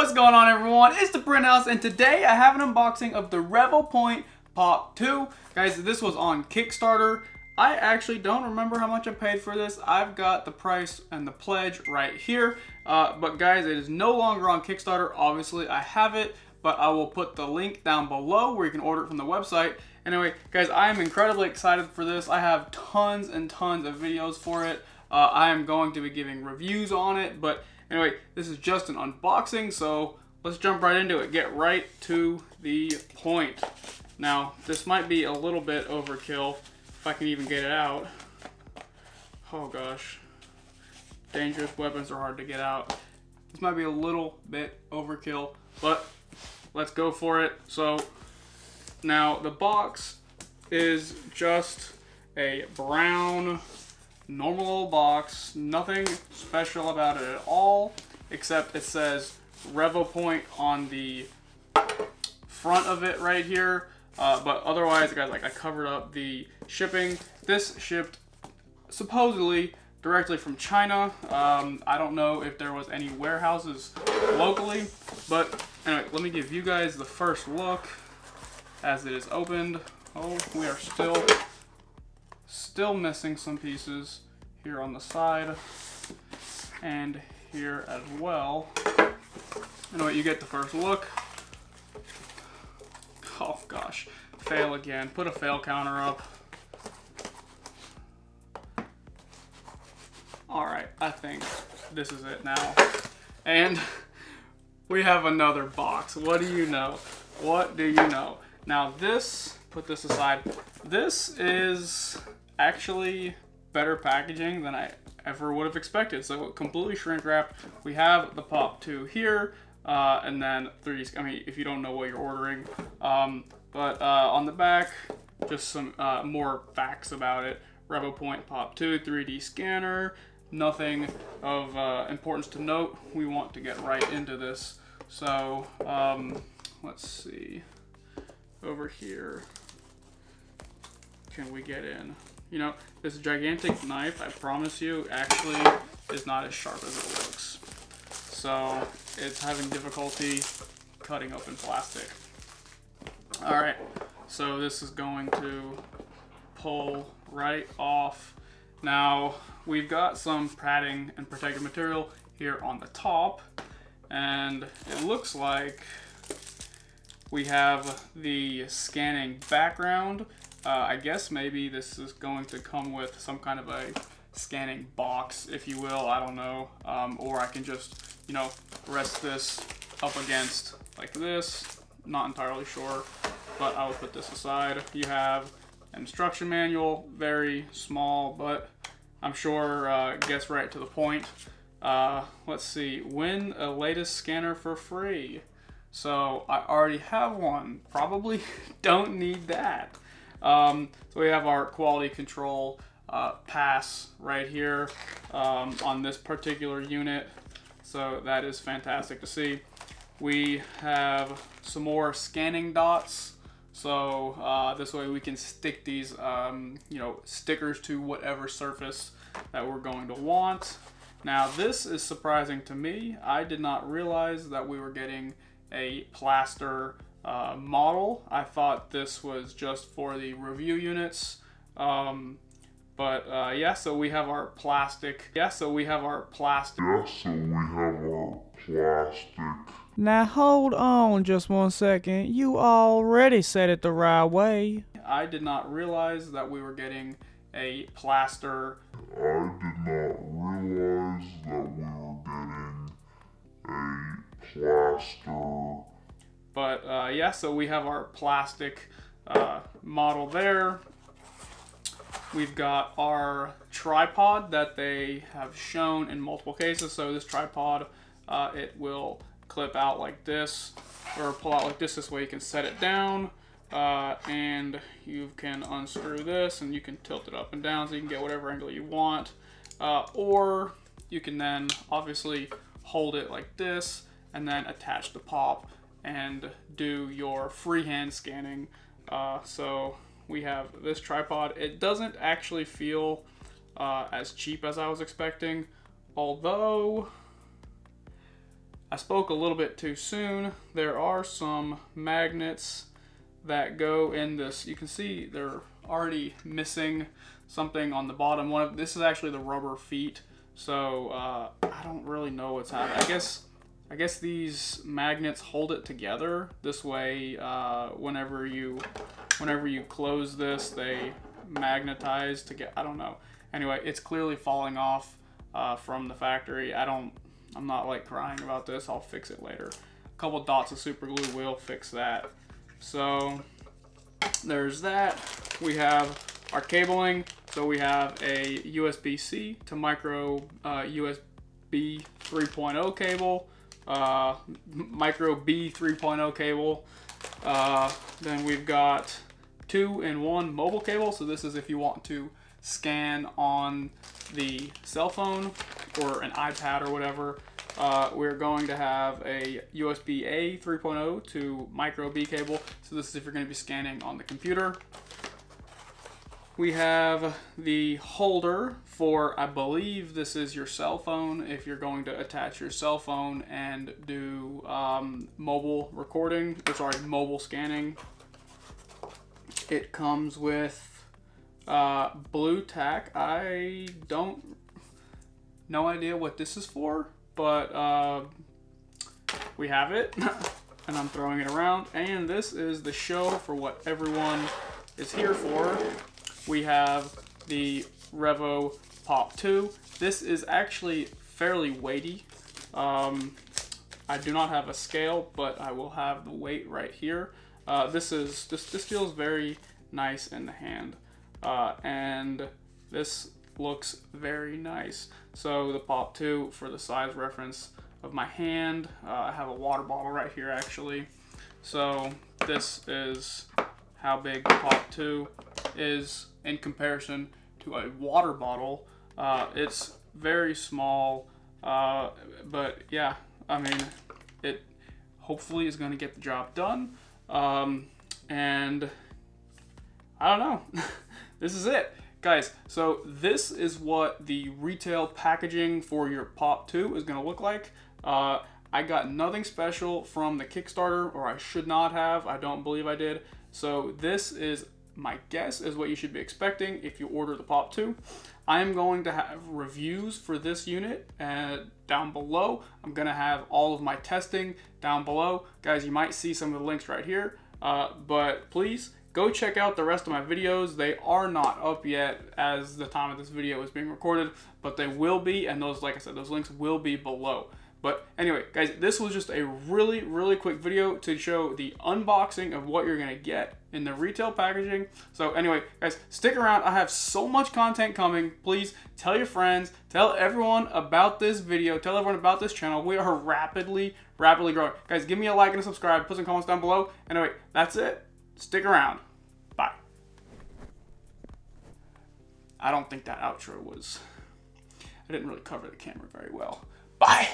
What's going on, everyone? It's the Brent House, and today I have an unboxing of the Revopoint POP2. Guys, this was on Kickstarter. I actually don't remember how much I paid for this. I've got the price and the pledge right here. But guys, it is no longer on Kickstarter. Obviously, I have it, but I will put the link down below where you can order it from the website. Anyway, guys, I am incredibly excited for this. I have tons and tons of videos for it. I am going to be giving reviews on it, but anyway, this is just an unboxing, so let's jump right into it. Get right to the point. Now, this might be a little bit overkill, if I can even get it out. Oh gosh. Dangerous weapons are hard to get out. This might be a little bit overkill, but let's go for it. So, now the box is just a brown, normal old box, nothing special about it at all, except it says Revopoint on the front of it right here. But otherwise, guys, like I covered up the shipping. This shipped supposedly directly from China. I don't know if there was any warehouses locally, but anyway, let me give you guys the first look as it is opened. Oh, we are still missing some pieces here on the side and here as well. Anyway, you get the first look. Oh gosh, fail again. Put a fail counter up. Alright, I think this is it now. And we have another box. What do you know? What do you know? Now this, put this aside, this is actually better packaging than I ever would have expected. So completely shrink wrapped. We have the POP2 here, and then 3D, I mean, if you don't know what you're ordering. But on the back, just some more facts about it. Revopoint POP2 3D scanner. Nothing of importance to note. We want to get right into this. So let's see. Over here, can we get in? You know, this gigantic knife, I promise you, actually is not as sharp as it looks. So it's having difficulty cutting open plastic. Alright, so this is going to pull right off. Now, we've got some padding and protective material here on the top, and it looks like we have the scanning background. I guess maybe this is going to come with some kind of a scanning box, if you will. I don't know. Or I can just, you know, rest this up against like this. Not entirely sure, but I will put this aside. You have an instruction manual, very small, but I'm sure gets right to the point. Let's see. Win a latest scanner for free. So I already have one. Probably don't need that. So we have our quality control pass right here on this particular unit. So that is fantastic to see. We have some more scanning dots. So this way we can stick these you know, stickers to whatever surface that we're going to want. Now this is surprising to me. I did not realize that we were getting a plaster model. I thought this was just for the review units. Yeah, so we have our plastic. Now hold on just one second. You already said it the right way. I did not realize that we were getting a plaster. But yeah, so we have our plastic model there. We've got our tripod that they have shown in multiple cases. So this tripod, it will clip out like this, or pull out like this. This way you can set it down, and you can unscrew this, and you can tilt it up and down so you can get whatever angle you want. Or you can then obviously hold it like this, and then attach the pop and do your freehand scanning. So we have this tripod. It doesn't actually feel as cheap as I was expecting, although I spoke a little bit too soon. There are some magnets that go in this. You can see they're already missing something on the bottom. This is actually the rubber feet, so I don't really know what's happening. I guess these magnets hold it together. This way, whenever you close this, they magnetize together. I don't know. Anyway, it's clearly falling off from the factory. I'm not like crying about this. I'll fix it later. A couple dots of super glue will fix that. So there's that. We have our cabling. So we have a USB-C to micro USB 3.0 cable, micro B 3.0 cable. Then we've got 2-in-1 mobile cable. So this is if you want to scan on the cell phone or an iPad or whatever. We're going to have a USB-A 3.0 to micro B cable. So this is if you're going to be scanning on the computer. We have the holder for, I believe this is your cell phone, if you're going to attach your cell phone and do mobile recording, or sorry, mobile scanning. It comes with blue tack. I don't, no idea what this is for, but we have it, and I'm throwing it around. And this is the show for what everyone is here for. We have the Revopoint POP2. This is actually fairly weighty. I do not have a scale, but I will have the weight right here. This feels very nice in the hand, and this looks very nice. So the POP2, for the size reference of my hand, I have a water bottle right here actually. So this is how big the POP2 is in comparison to a water bottle. It's very small, but yeah, I mean, it hopefully is going to get the job done. And I don't know. This is it, guys. So this is what the retail packaging for your POP2 is going to look like. I got nothing special from the Kickstarter, or I should not have. I don't believe I did. So this is, my guess, is what you should be expecting if you order the POP2. I am going to have reviews for this unit down below. I'm going to have all of my testing down below. Guys, you might see some of the links right here, but please go check out the rest of my videos. They are not up yet as the time of this video is being recorded, but they will be, and those, like I said, those links will be below. But anyway, guys, this was just a really, really quick video to show the unboxing of what you're going to get in the retail packaging. So anyway, guys, stick around. I have so much content coming. Please tell your friends, tell everyone about this video, tell everyone about this channel. We are rapidly growing. Guys, give me a like and a subscribe. Put some comments down below. Anyway, that's it. Stick around. Bye. I don't think that outro was... I didn't really cover the camera very well. Bye.